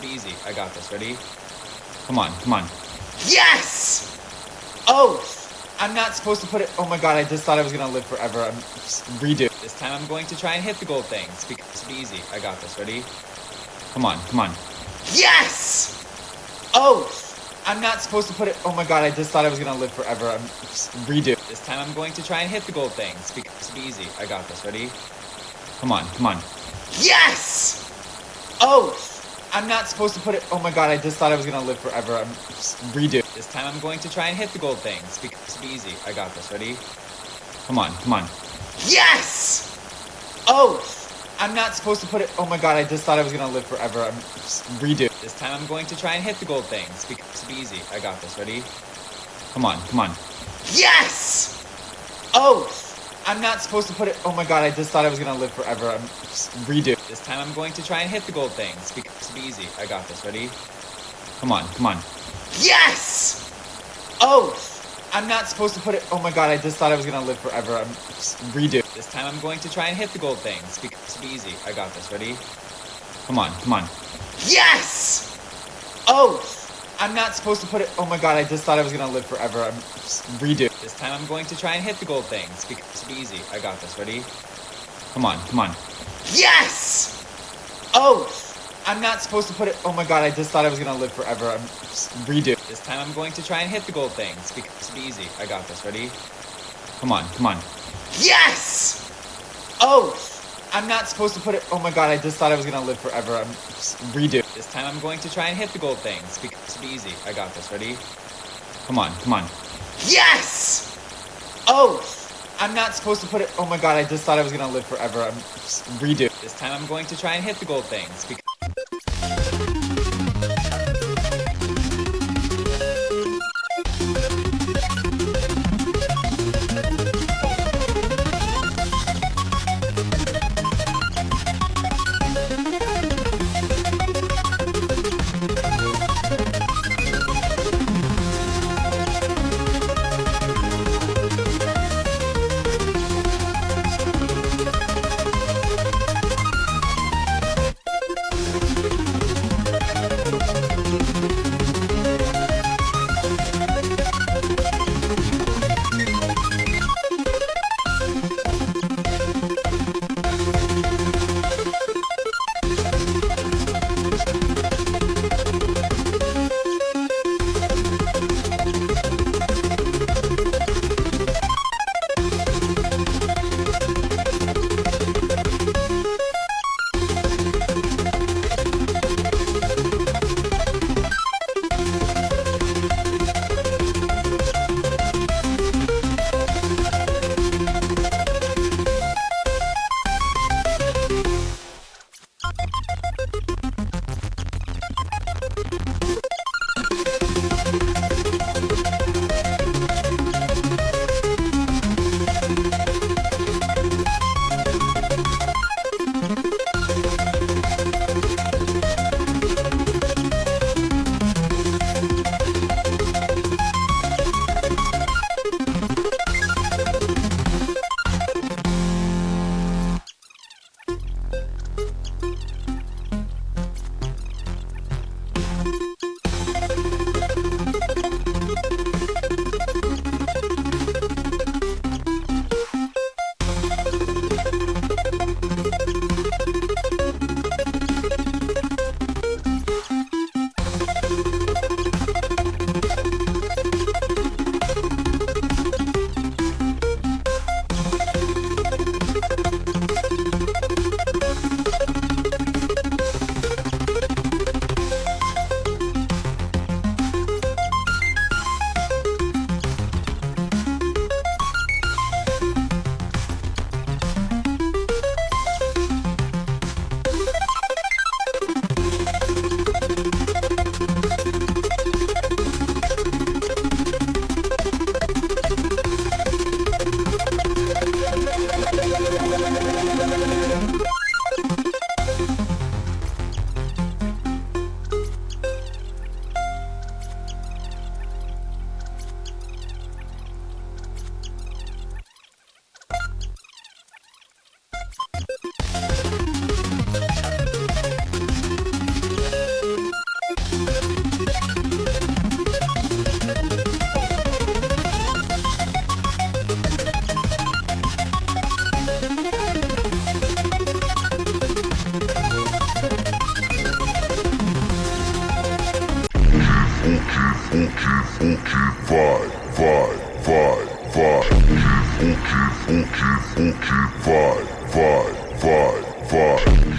This will be easy. I got this. Ready? Come on, come on. Yes! Oh! I'm not supposed to put it. Oh my god, I just thought I was gonna live forever. Redo. This time I'm going to try and hit the gold things because this will be easy. I got this. Ready? Come on, come on. Yes! Oh! I'm not supposed to put it. Oh my god, I just thought I was gonna live forever. Redo. This time I'm going to try and hit the gold things because this will be easy. I got this. Ready? Come on, come on. Yes! Oh! I'm not supposed to put it. Oh my god, I just thought I was gonna live forever. Redo. This time I'm going to try and hit the gold things because this will be easy. I got this. Ready? Come on, come on. Yes! Oh! I'm not supposed to put it. Oh my god, I just thought I was gonna live forever. Redo. This time I'm going to try and hit the gold things because this will be easy. I got this. Ready? Come on, come on. Yes! Oh! I'm not supposed to put it. Oh my god, I just thought I was gonna live forever. Redo. This time I'm going to try and hit the gold things because this will be easy. I got this. Ready? Come on, come on. Yes! Oh! I'm not supposed to put it. Oh my god, I just thought I was gonna live forever. Redo. This time I'm going to try and hit the gold things because this will be easy. I got this. Ready? Come on, come on. Yes! Oh! I'm not supposed to put it. Oh my god, I just thought I was gonna live forever. Redo. This time I'm going to try and hit the gold things because this will be easy. I got this. Ready? Come on, come on. Yes! Oh! I'm not supposed to put it. Oh my god, I just thought I was gonna live forever. Redo. This time I'm going to try and hit the gold things because this will be easy. I got this. Ready? Come on, come on. Yes! Oh! I'm not supposed to put it. Oh my god, I just thought I was gonna live forever. Redo. This time I'm going to try and hit the gold things because this will be easy. I got this. Ready? Come on, come on. Yes! Oh! I'm not supposed to put it. Oh my god, I just thought I was gonna live forever. Redo. This time I'm going to try and hit the gold things because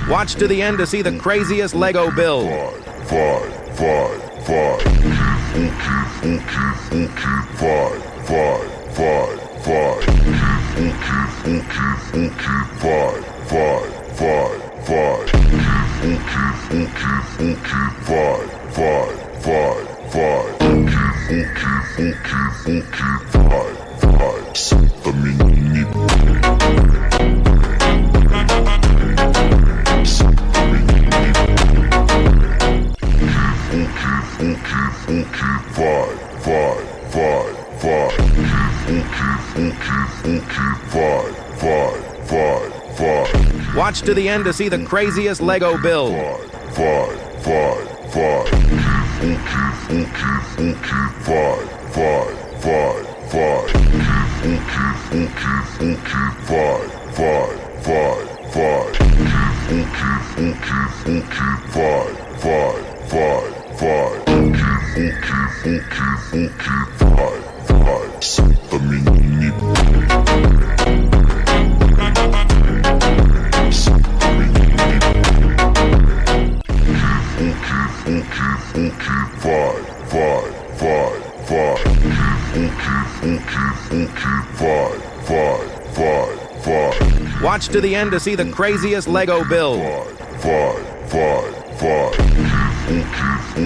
Watch to the end to see the craziest Lego build. Watch to the end to see the craziest Lego build. Watch to the end to see the craziest Lego build.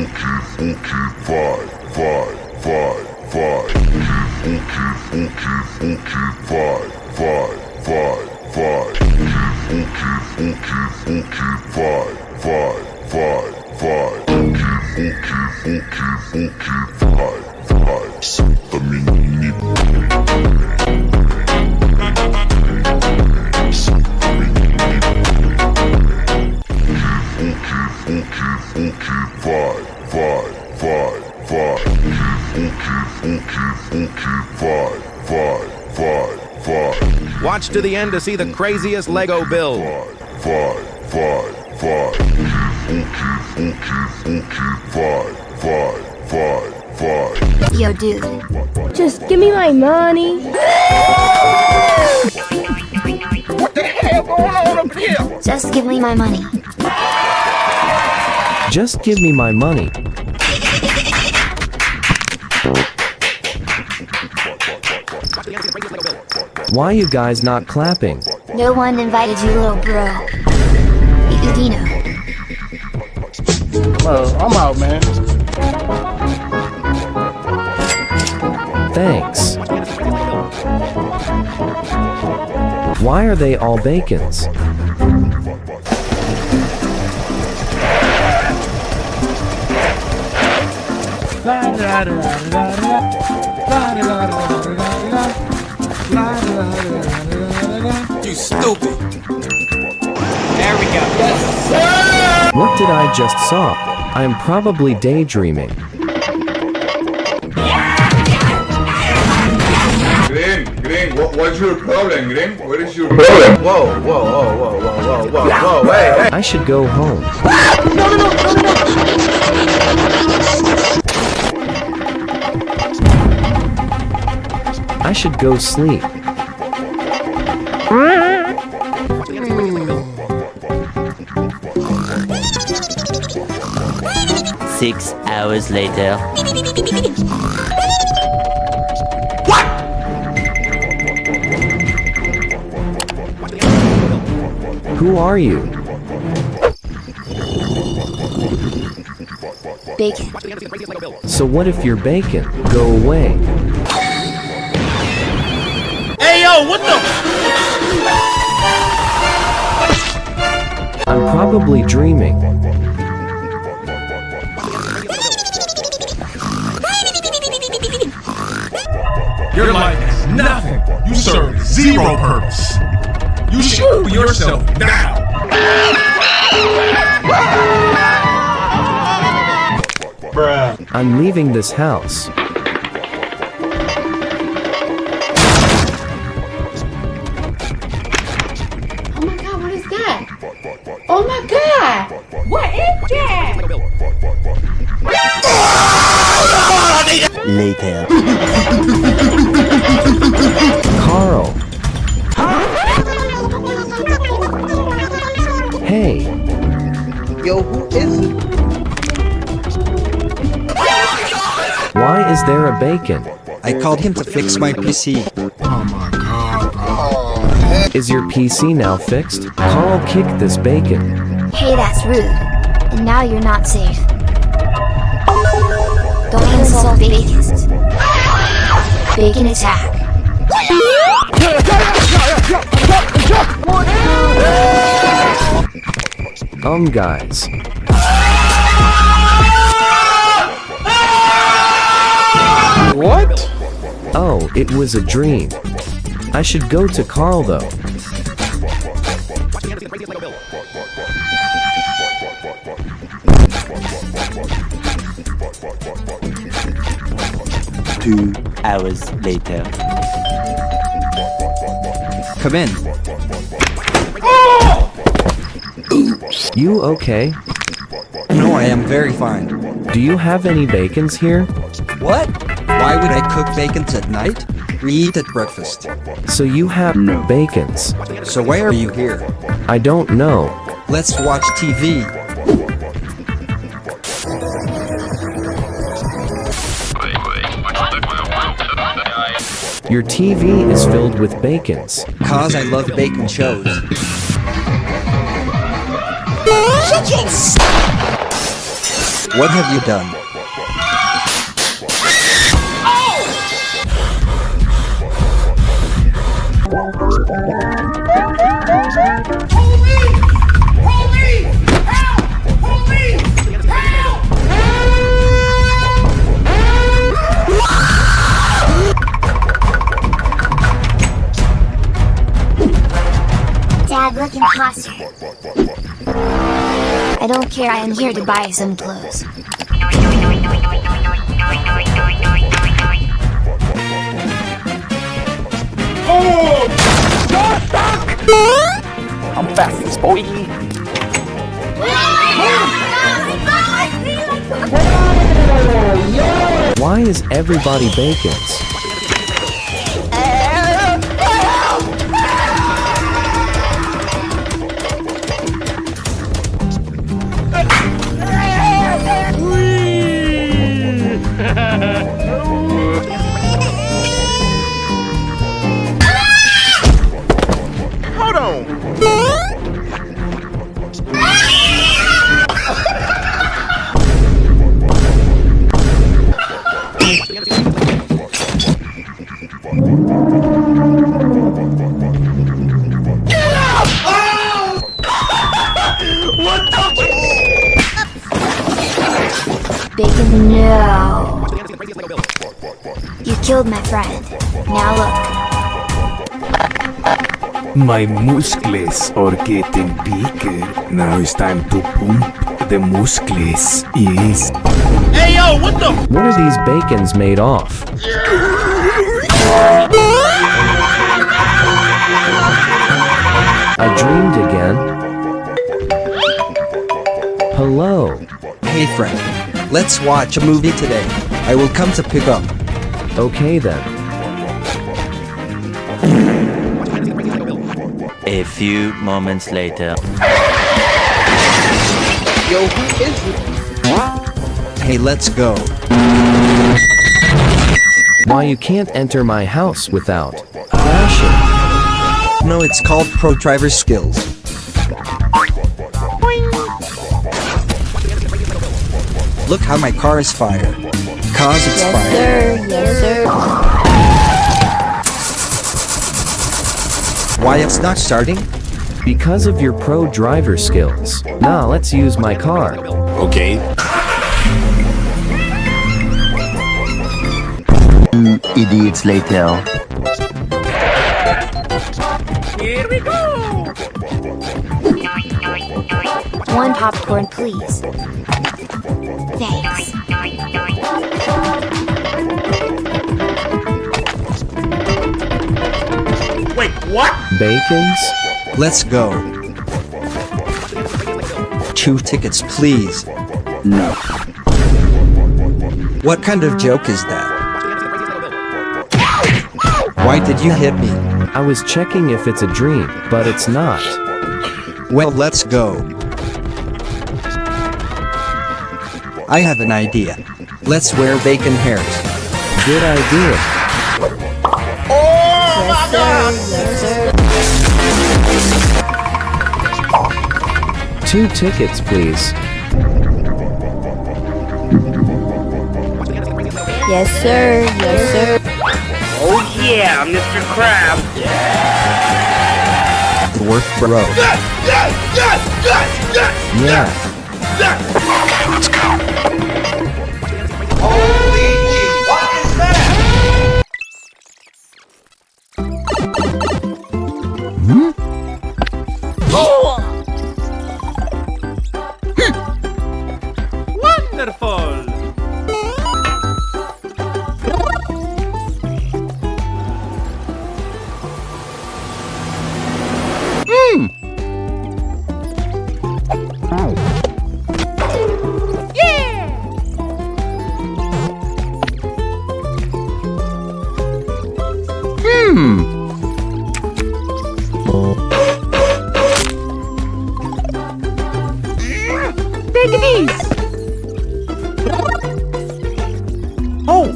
Watch to the end to see the craziest Lego build. Yo, dude. Just give me my money. What the hell going on up here? Just give me my money. Just give me my money. Why you guys not clapping? No one invited you, little bro. Dino. I'm out, man. Thanks. Why are they all bacons? You stupid. There we go. Yes, sir! What did I just saw? I am probably daydreaming. Green, what's your problem, Green? What is your problem? Whoa, hey. I should go home. I should go sleep. Six hours later. What? Who are you? Bacon. So what if you're bacon? Go away. Hey, yo, what the? I'm probably dreaming. Your life is nothing. You serve zero purpose. You shoot yourself now. Bruh. I'm leaving this house. Oh my god, what is that? Oh my god! What is that? Later. is it? Why is there a bacon? I called him to fix my PC. Oh my god, bro. Is your PC now fixed? Carl kicked this bacon. Hey, that's rude. And now you're not safe. Don't insult bacon. Bacon attack. Guys. What? Oh, it was a dream. I should go to Carl though. Two hours later. Come in. You okay? No, I am very fine. Do you have any bacons here? What? Why would I cook bacons at night? We eat at breakfast. So you have no bacons. So why are you here? I don't know. Let's watch TV. Your TV is filled with bacons. Cause I love bacon shows. What have you done? Dad, look imposter. I don't care, I am here to buy some clothes. I'm fast, boy. Why is everybody bacons? Hold on. Bacon, no. You killed my friend. Now look. My muscles are getting bigger. Now it's time to pump the muscles. Yes. Hey yo, what the? What are these bacons made off? I dreamed again. Hello. Hey friend, let's watch a movie today. I will come to pick up. Okay then. A few moments later. Yo, who is it? Hey, let's go. Why you can't enter my house without crashing? No, it's called Pro Driver Skills. Look how my car is fired. Cause it's fired. Yes, sir. Why it's not starting? Because of your pro driver skills. Now let's use my car. Okay. 2 idiots later. Here we go. One popcorn, please. Thanks. Wait, what? Bacons? Let's go. 2 tickets, please. No. What kind of joke is that? Why did you hit me? I was checking if it's a dream, but it's not. Well, let's go. I have an idea. Let's wear bacon hairs. Good idea. Oh my God! Yes, sir. 2 tickets, please. Yes, sir. Yes, sir. Oh yeah, Mr. Krab. Dwarf bro. Yeah. Okay, let's go. Holy, what is that? Wonderful! Take these. Oh.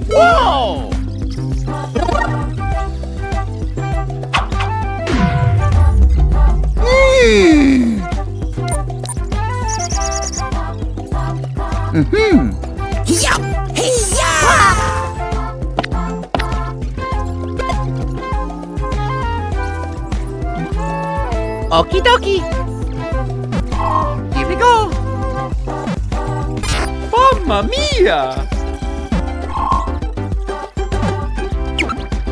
Whoa! Okie dokie. Here we go. Mamma mia!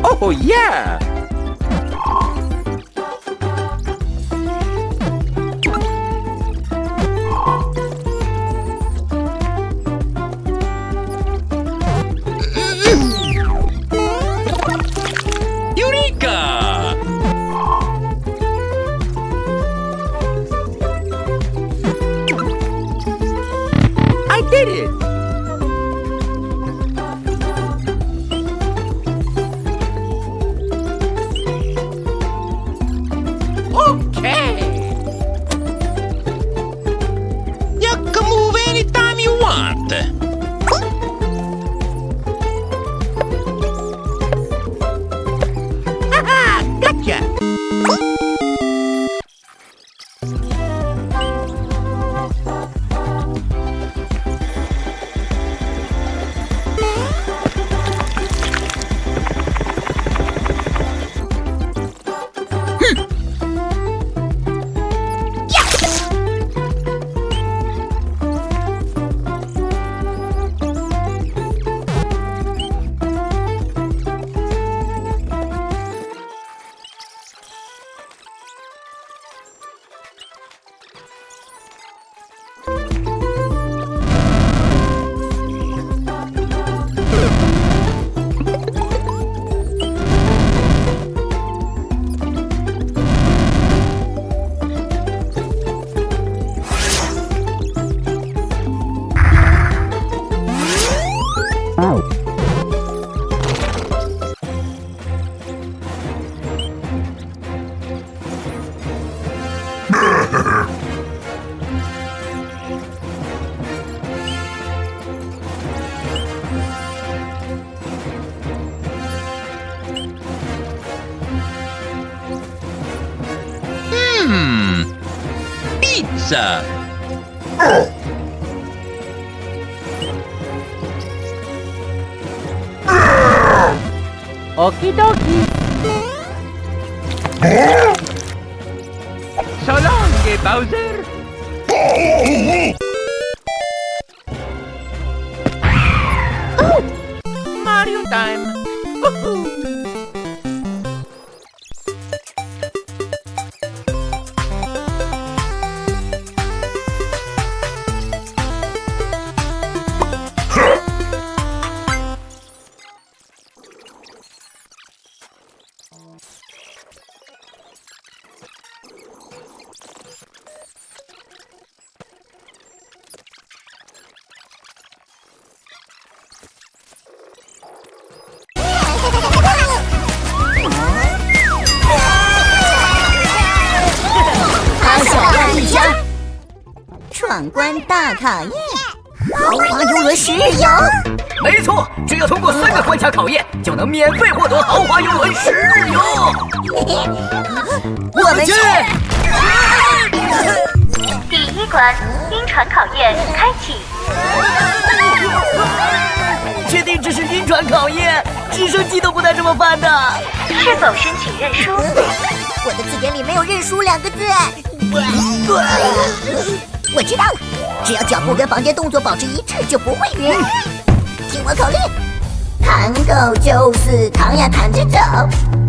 Oh yeah! Eureka! I did it! Okay! You can move anytime you want. Haha! Gotcha! Pizza! Okie dokie. So long, Bowser! Mario time. 闯关大考验，豪华游轮10日游。没错，只要通过3个关卡考验，就能免费获得豪华游轮10日游。我们去。第1关晕船考验开启。确定这是晕船考验？直升机都不带这么翻的。是否申请认输？我的字典里没有认输2个字。我知道了，只要脚步跟房间动作保持一致，就不会晕。听我口令，弹够就是弹呀弹着走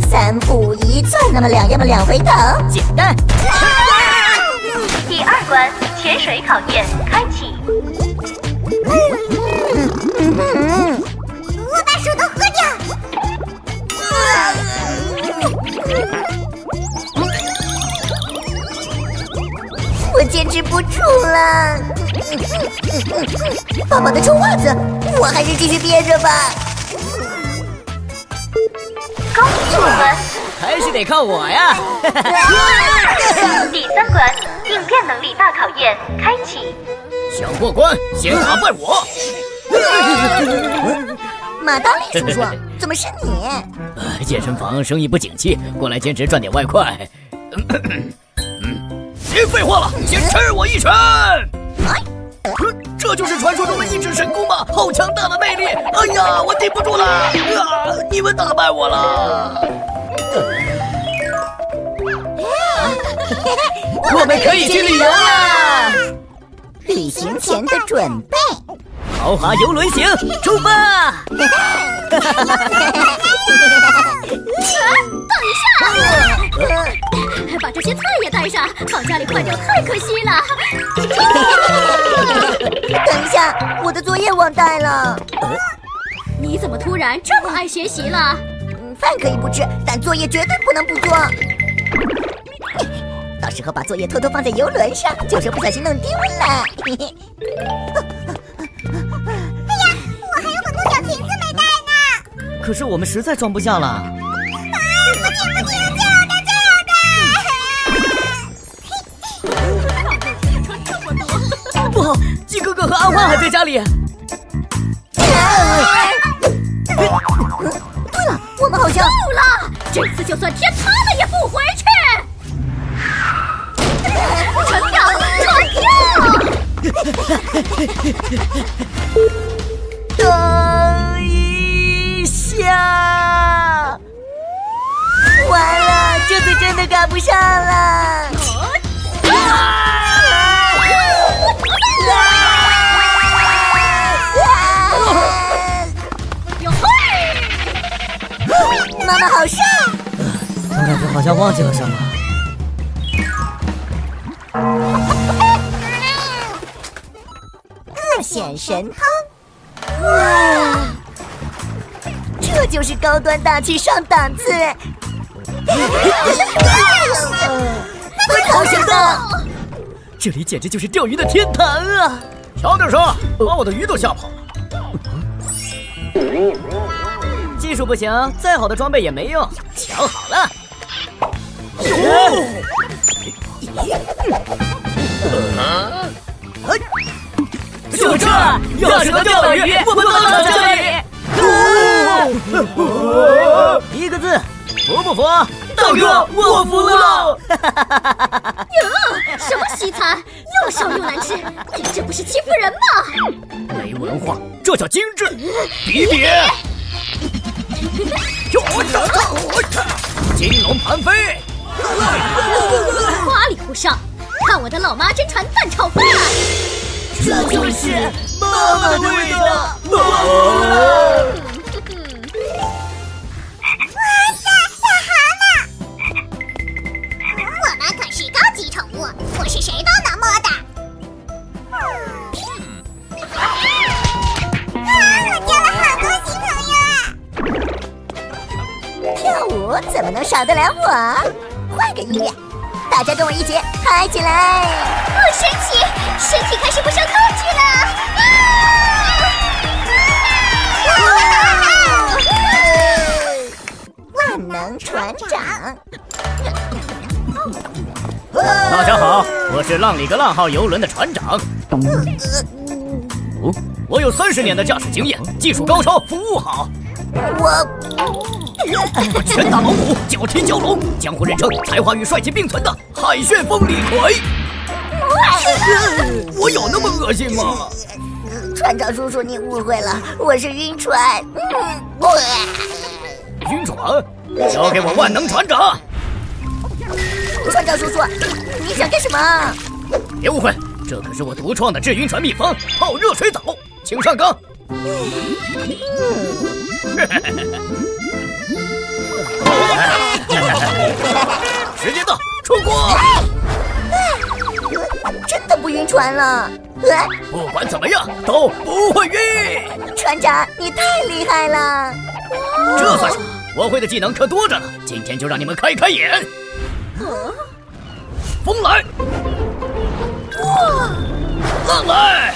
，3步1窜，那么2要么2回头，简单。第2关潜水考验开启。我把水都喝掉。我坚持不住了。宝宝的臭袜子，我还是继续憋着吧。恭喜过关，还是得靠我呀。第3关应变能力大考验开启。想过关，先打败我。马达利叔叔，怎么是你？健身房生意不景气，过来兼职赚点外快。别废话了，先吃我一拳！这就是传说中的一指神功吗？好强大的魅力！哎呀，我顶不住了！你们打败我了！我们可以去旅游啦！旅行前的准备。豪华游轮行，出发！等一下，把这些菜也带上，放家里坏掉太可惜了。等一下，我的作业忘带了。你怎么突然这么爱学习了？饭可以不吃，但作业绝对不能不做。到时候把作业偷偷放在游轮上，就说不小心弄丢了。哎呀，我还有很多小裙子没带呢。可是我们实在装不下了。不好，鸡哥哥和阿花还在家里。对了，我们好像够了，这次就算天塌了也不回去。船票，等一下，完了，这次真的赶不上了。妈妈好帅！总感觉好像忘记了什么。各显神通，哇！这就是高端大气上档次。好行动！这里简直就是钓鱼的天堂啊！小点声，把我的鱼都吓跑了。技术不行，再好的装备也没用。瞧好了，就这，要是能钓到鱼，我们当场奖励。1个字，服不服？大哥，我服了。哟，什么西餐，又烧又难吃，你这不是欺负人吗？没文化，这叫精致。比比。金龙盘飞，花里胡哨，看我的老妈真传蛋炒饭。这就是妈妈的味道。我们可是高级宠物，不是谁都能摸的。我交了好多新朋友啊！跳舞怎么能少得了我？换个音乐，大家跟我一起嗨起来！好神奇，身体开始不受控制了！万能船长。大家好，我是浪里个浪号游轮的船长。我有30年的驾驶经验，技术高超，服务好。我拳打老虎，脚踢蛟龙，江湖人称才华与帅气并存的海旋风李逵。我有那么恶心吗？船长叔叔，你误会了，我是晕船。晕船？交给我万能船长。船长叔叔，你想干什么？别误会，这可是我独创的治晕船秘方——泡热水澡，请上缸。时间到，出国！真的不晕船了。不管怎么样，都不会晕。船长，你太厉害了！这算什么？我会的技能可多着呢，今天就让你们开开眼。风来！哇！浪来！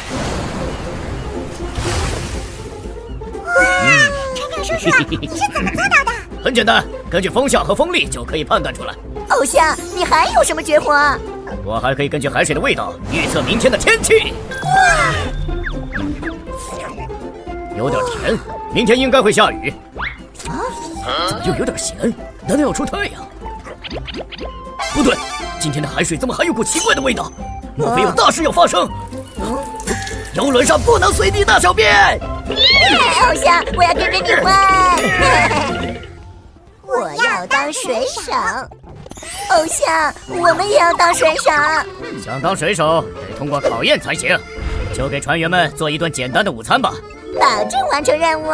船长叔叔，你是怎么做到的？很简单，根据风向和风力就可以判断出来。偶像，你还有什么绝活？我还可以根据海水的味道预测明天的天气。有点甜，明天应该会下雨。怎么又有点咸？难道要出太阳？不对，今天的海水怎么还有股奇怪的味道？莫非有大事要发生？游轮上不能随地大小便。偶像，我要跟着你玩。我要当水手。偶像，我们也要当水手。想当水手得通过考验才行，就给船员们做一顿简单的午餐吧，保证完成任务。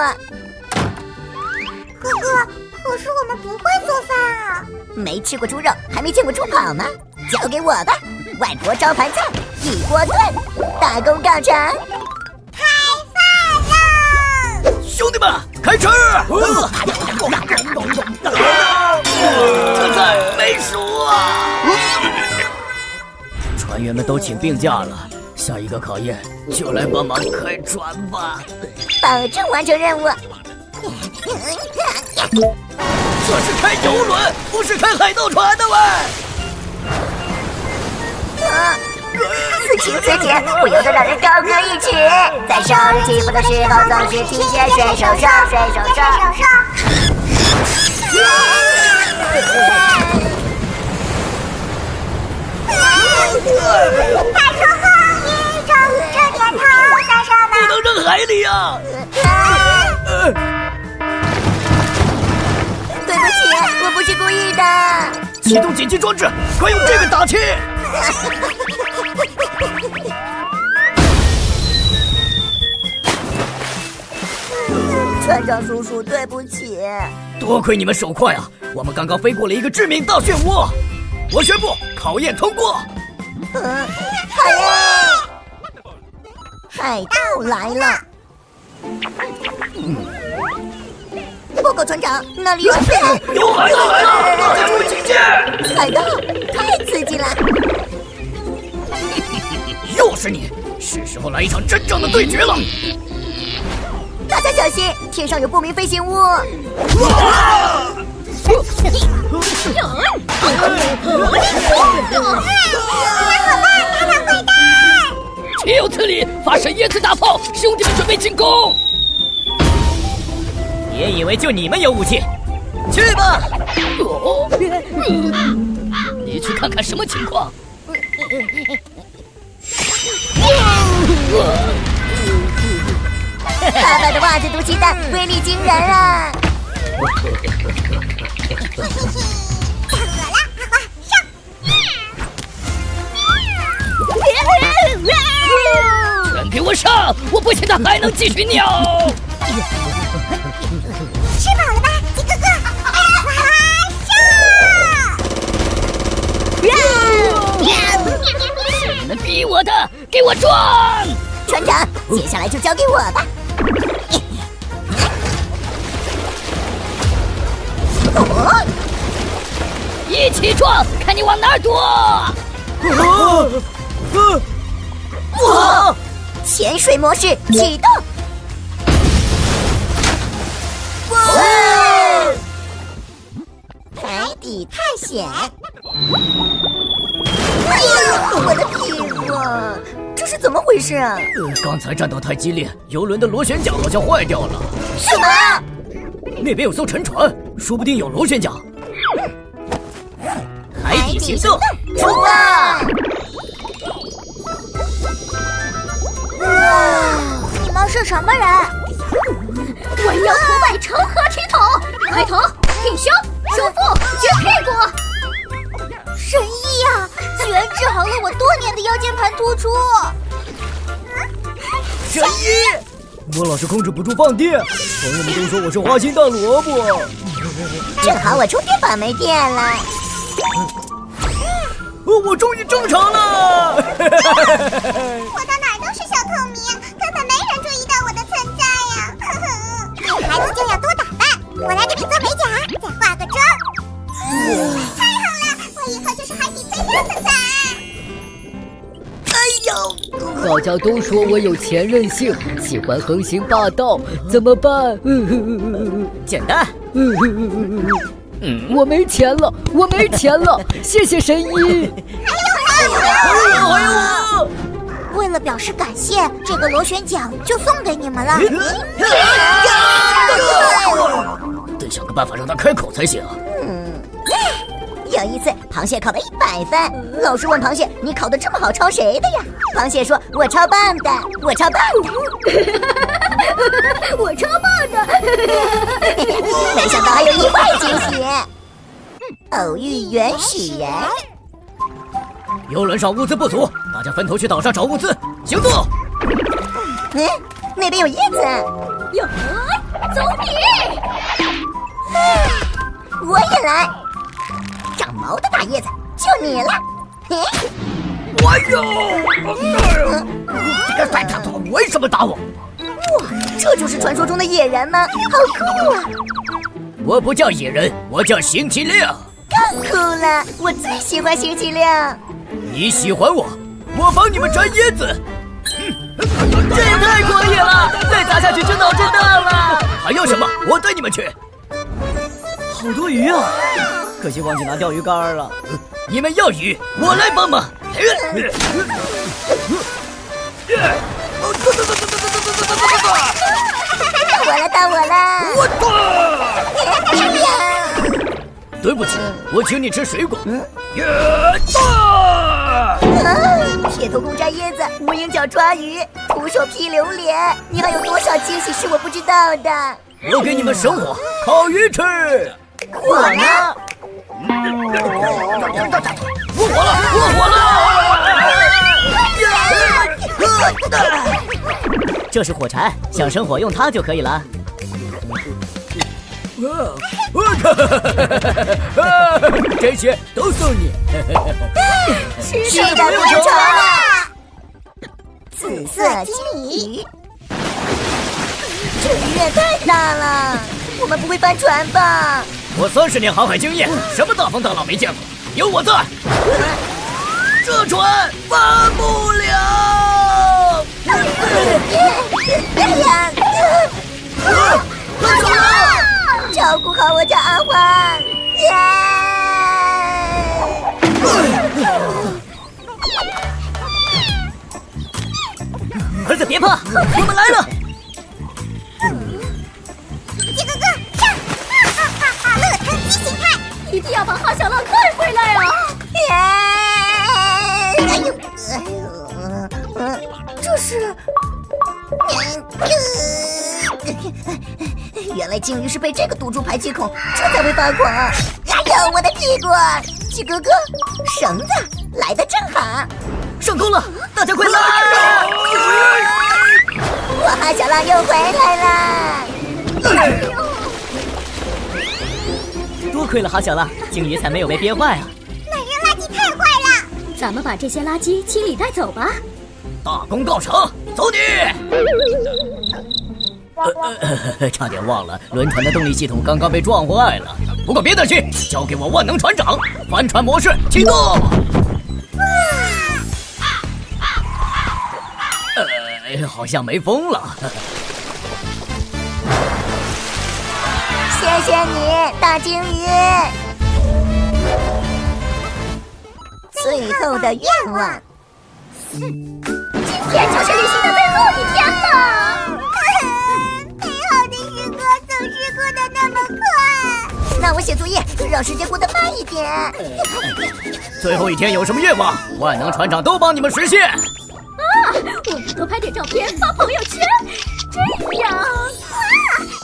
哥哥，可是我们不会做饭啊。没吃过猪肉，还没见过猪跑吗？交给我吧，外婆招牌菜一锅炖，大功告成。开饭了！兄弟们，开吃！这菜没熟啊！船员们都请病假了，下一个考验就来帮忙开船吧，保证完成任务。这是开游轮，不是开海盗船的喂！此情此景，不由得让人高歌一曲。在受人欺负的时候，总是体现水手手，水手手。太冲后一冲，这点头算什么？不能扔海里啊！对不起，我不是故意的。启动紧急装置，快用这个打气！船长叔叔，对不起。多亏你们手快啊！我们刚刚飞过了一个致命大漩涡。我宣布考验通过。好耶！海盗来了。报告船长，那里有海盗来了！大家注意警戒！海盗太刺激了！又是你，是时候来一场真正的对决了！大家小心，天上有不明飞行物！岂有此理！发射椰子大炮，兄弟们准备进攻！别以为就你们有武器，去吧！你去看看什么情况？爸爸的袜子毒气弹威力惊人啊！全给我上！我不信他还能继续尿！吃饱了吧，鸡哥哥？是你们逼我的，给我撞！船长，接下来就交给我吧。一起撞，看你往哪儿躲！潜水模式启动！海底探险。哎呦，我的屁股！这是怎么回事啊？刚才战斗太激烈，游轮的螺旋桨好像坏掉了。什么？那边有艘沉船，说不定有螺旋桨。海底行动，出发！哇，你们是什么人？我要头摆成何体统？抬头，挺胸，收腹，撅屁股。神医呀，居然治好了我多年的腰间盘突出！神医，我老是控制不住放电，朋友们都说我是花心大萝卜。正好我充电宝没电了。我终于正常了！我到哪儿都是小透明，根本没人注意到我的存在呀！女孩子就要多打扮，我来给你做美甲，再化个妆。太好了，我以后就是海底最靓的仔。哎呦，大家都说我有前任性，喜欢横行霸道，怎么办？简单。我没钱了，我没钱了，谢谢神医。还有！为了表示感谢，这个螺旋桨就送给你们了。得想个办法让他开口才行。有一次，螃蟹考了100分，老师问螃蟹：“你考得这么好，抄谁的呀？”螃蟹说：“我超棒的，我超棒的，我超棒的。”没想到还有意外惊喜。偶遇原始人。游轮上物资不足，大家分头去岛上找物资，行动！那边有叶子。有，走你！我也来。长毛的大叶子，就你了。我有。这个坏大头为什么打我？哇，这就是传说中的野人吗？好酷啊！我不叫野人，我叫星期六。更酷了，我最喜欢星期六。你喜欢我，我帮你们摘椰子。这也太可以了，再砸下去就脑震荡了。还要什么？我带你们去。好多鱼啊！可惜忘记拿钓鱼竿了。你们要鱼，我来帮忙。到我了！对不起，我请你吃水果。铁头功摘椰子，无影脚抓鱼，徒手劈榴莲，你还有多少惊喜是我不知道的？我给你们生火，烤鱼吃。我呢？我火了！这是火柴，想生火用它就可以了。这些都送你。是的，不成了。紫色金鱼，这鱼也太大了，我们不会翻船吧？我30年航海经验，什么大风大浪没见过？有我在，这船翻不了。哎呀！快走！照顾好我家阿花。儿子别怕，我们来了。鸡哥哥，上！乐腾机形态，一定要把哈小浪带回来啊！哎呦，这是。原来鲸鱼是被这个堵住排气孔，这才会发狂。哎呦，我的屁股！鸡哥哥，绳子来的正好。上钩了，大家快来！我哈小浪又回来了。多亏了哈小浪，鲸鱼才没有被憋坏啊。满人垃圾太坏了，咱们把这些垃圾清理带走吧。大功告成，走你！差点忘了，轮船的动力系统刚刚被撞坏了。不过别担心，交给我万能船长，帆船模式启动。好像没风了。谢谢你，大鲸鱼。最后的愿望。今天就是旅行的最后一天了。美好的时光总是过得那么快。那我写作业，让时间过得慢一点。最后一天有什么愿望，万能船长都帮你们实现。我们多拍点照片发朋友圈，这样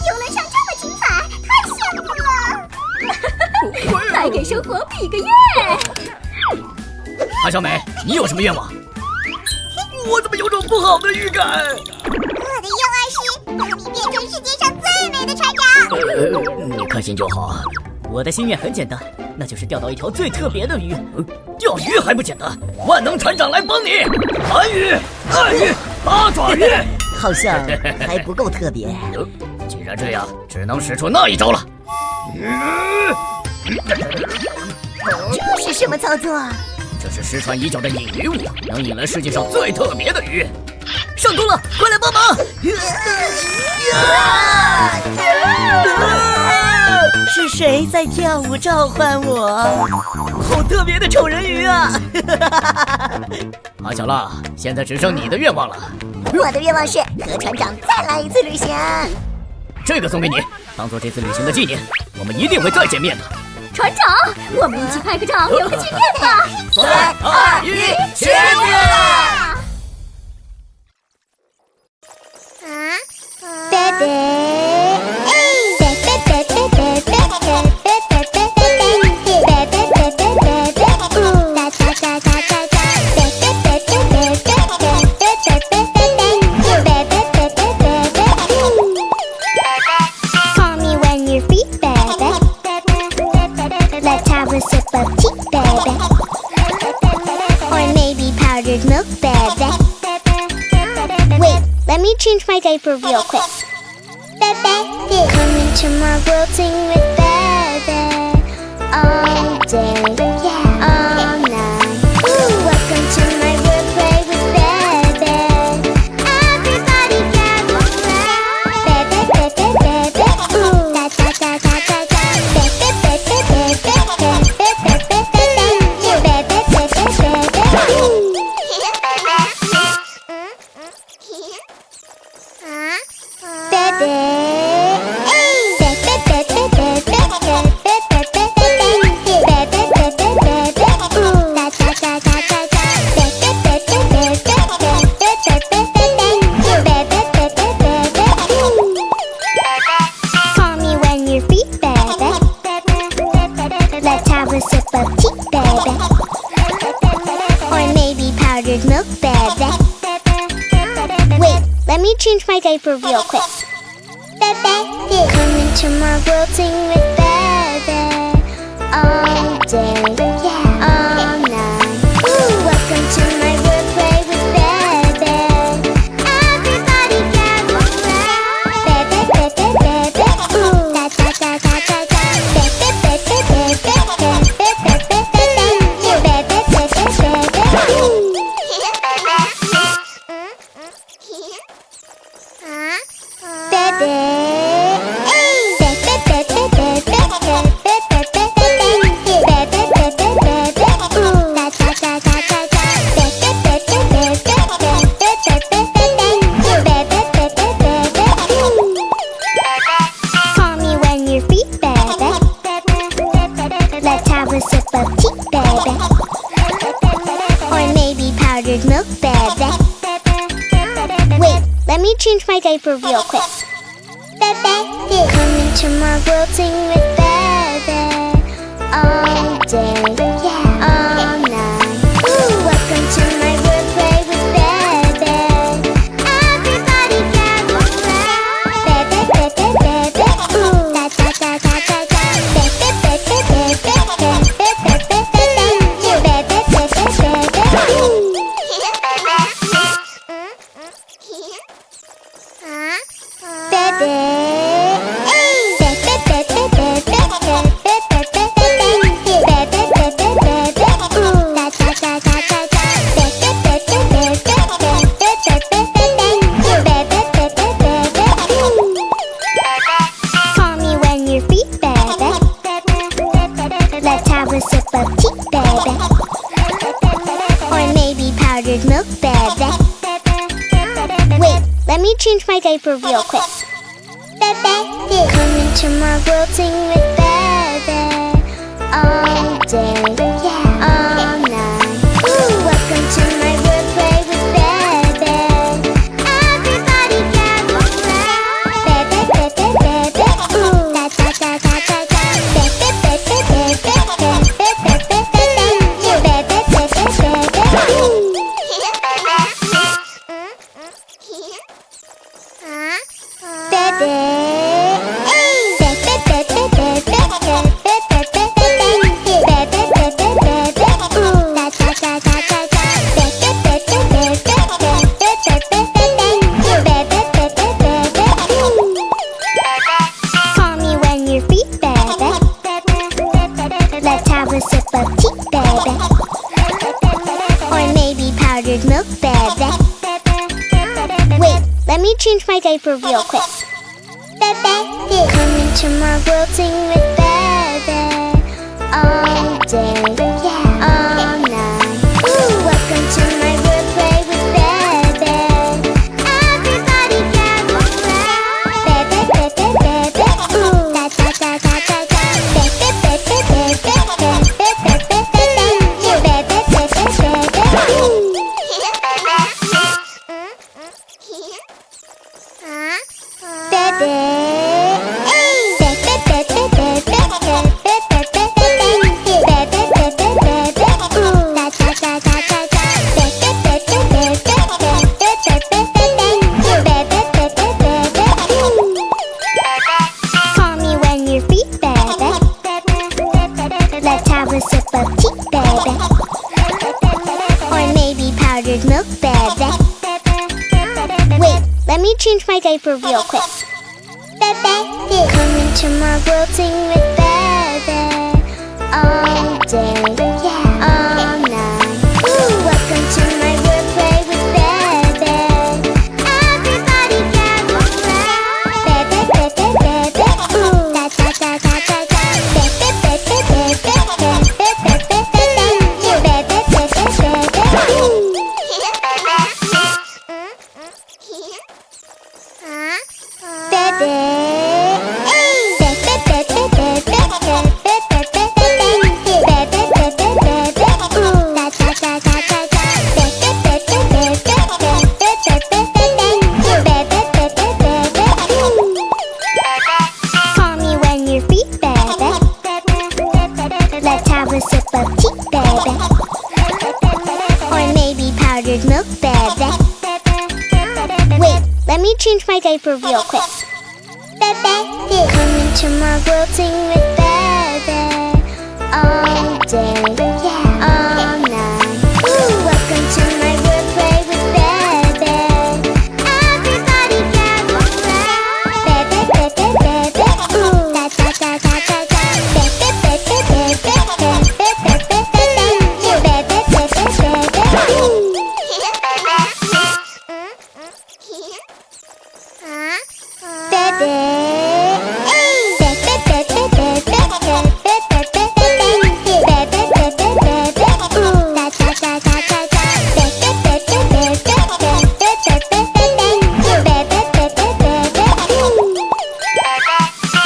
游轮上这么精彩，太羡慕了。来给生活比个耶！韩小美，你有什么愿望？我怎么有种不好的预感？我的愿望是把你变成世界上最美的船长。你开心就好。我的心愿很简单，那就是钓到一条最特别的鱼。钓鱼还不简单，万能船长来帮你。蓝鱼、暗鱼、八爪鱼，好像还不够特别。既然这样，只能使出那一招了。这是什么操作？这是失传已久的引鱼物，能引来世界上最特别的鱼。上钩了，快来帮忙！是谁在跳舞召唤我？好特别的丑人鱼啊！马小浪，现在只剩你的愿望了。我的愿望是和船长再来一次旅行。这个送给你，当做这次旅行的纪念。我们一定会再见面的。船长，我们一起拍个照，留个纪念吧。3、2、1，切面！ Call me when you're free, baby. Let's have a sip of tea, baby. Or maybe powdered milk, baby. Wait, let me change my diaper real quick. Baby, come into my world, sing with baby. All day, all night. Welcome to my world, play with baby. Everybody gather round. Baby, baby, baby. Ooh, da da da da da da. Baby, baby, baby, baby, baby, Call me when you're free, baby. Let's have a sip of tea, baby. Or maybe powdered milk, baby. Wait, let me change my diaper real quick. Baby, come into my world, sing with baby. All day, all night. Welcome to my world, play with baby. Everybody gather round. Baby, baby, baby. Ooh, da da da da da da. Baby, baby, baby, baby, baby, Call me when you're free, baby. Let's have a sip of tea, baby. Or maybe powdered milk, baby. Wait, let me change my diaper real quick. Baby, come into my world, sing with baby. All day, all night. Welcome to my world, play with baby. Everybody gather round. Baby, baby, baby. Ooh, da da da da da da. Baby, baby, baby, baby, baby, Call me when you're free, baby. Let's have a sip of tea, baby. powdered milk, baby. Wait, let me change my diaper real quick. Come into my world, sing with baby. All day, all night. Welcome to my world, play with baby. Everybody gather round. Baby, baby, baby. Ooh, da da da da da da. Baby, baby, baby, baby, baby, baby, baby, baby. Call me when you're free, baby. Let's have a sip of tea, baby. Or maybe powdered milk, baby. Wait, let me change my diaper real quick. Come into my world, sing with baby. All day, all night. Welcome to my world, play with baby. Everybody gather round. Baby, baby, baby. Ooh, da da da da da da. Baby, baby, baby, baby, baby, Call me when you're free, baby. Let's have a sip of tea, baby. Or maybe powdered milk, baby. Wait, let me change my diaper real quick. Come into my world, sing with baby. All day, all night. Welcome to my world, play with baby. Everybody gather round. Baby, baby, baby. Ooh, da da da da da da. Baby, baby, baby, baby, Call me when you're free, baby. Let's have a sip of tea, baby. Or maybe powdered milk, baby. Wait, let me change my diaper real quick. Come into my world, sing with baby. All day, all night. Welcome to my world, play with baby. Everybody gather round. Baby, baby, baby. Ooh, da da da da da da. Baby, baby, baby, baby,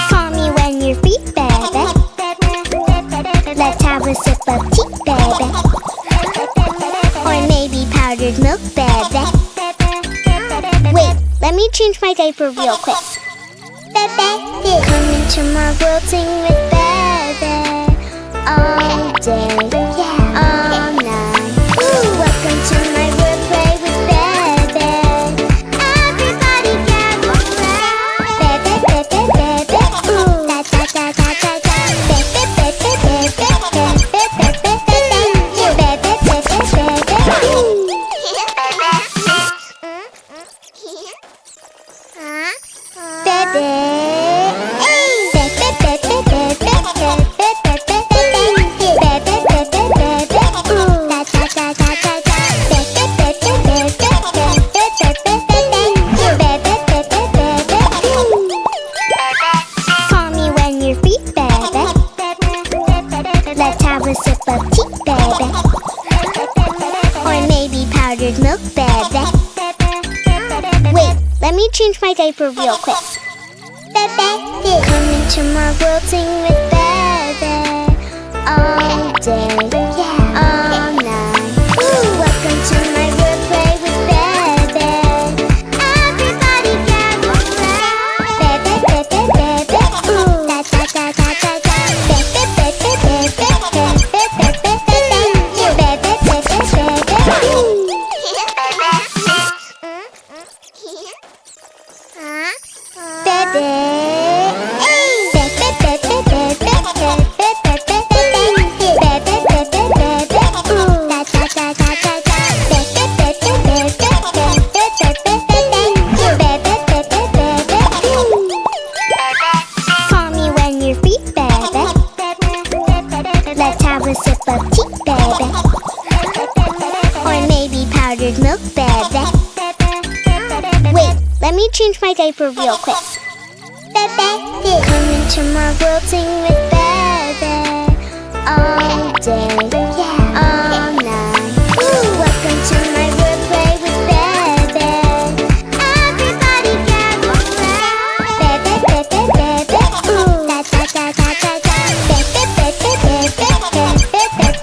Call me when you're free, baby. Let's have a sip of tea, baby. Or maybe powdered milk, baby. Wait, let me change my diaper real quick. Come into my world, sing with baby. All day, all night. Welcome to my world, play with baby. Everybody gather round. Baby, baby, baby. Ooh, da da da da da da. Baby, baby, baby, baby, Call me when you're free, baby. Let's have a sip of tea, baby. Or maybe powdered powdered milk, baby. Wait, let me change my diaper real quick. Come into my world, sing with baby. All day, all night. Welcome to my world, play with baby. Everybody gather round. Baby, baby, baby. Ooh, da da da da da da. Baby, baby, baby, baby, baby, Call me when you're free, baby. Let's have a sip of tea, baby. Or maybe powdered milk, baby. Wait, let me change my diaper real quick. Come into my world, sing with baby. All day, all night. Welcome to my world, play with baby. Everybody gather round. Baby, baby, baby. Ooh, da da da da da da. Baby, baby, baby, baby, baby,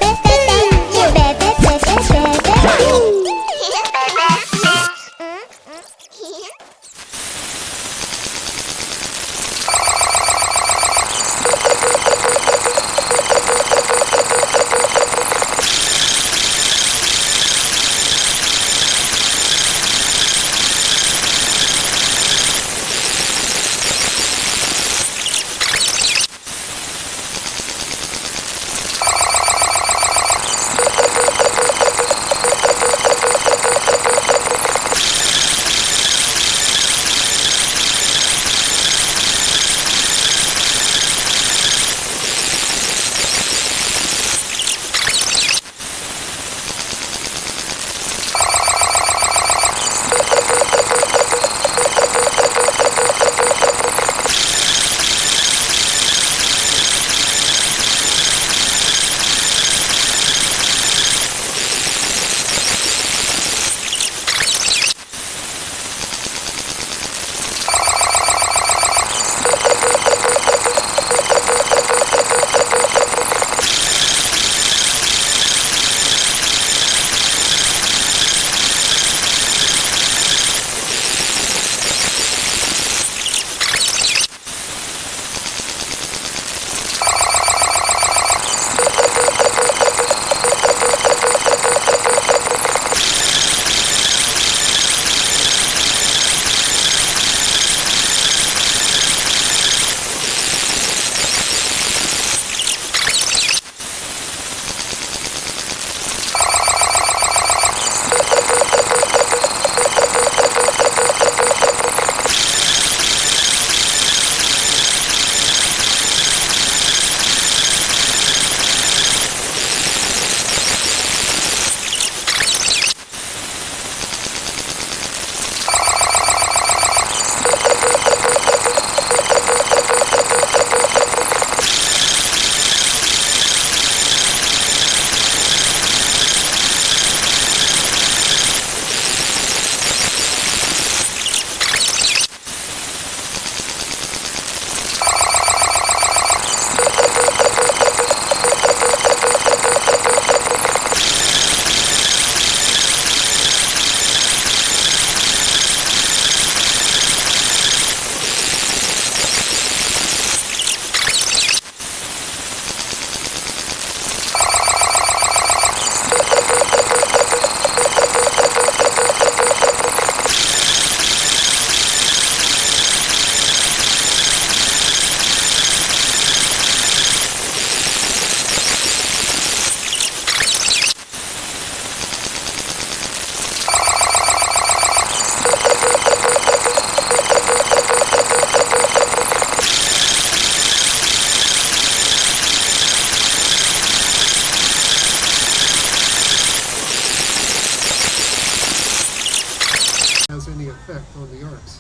has any effect on the arts.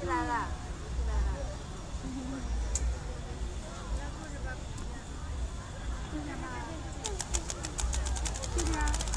起来了，起来了。为什么？这边。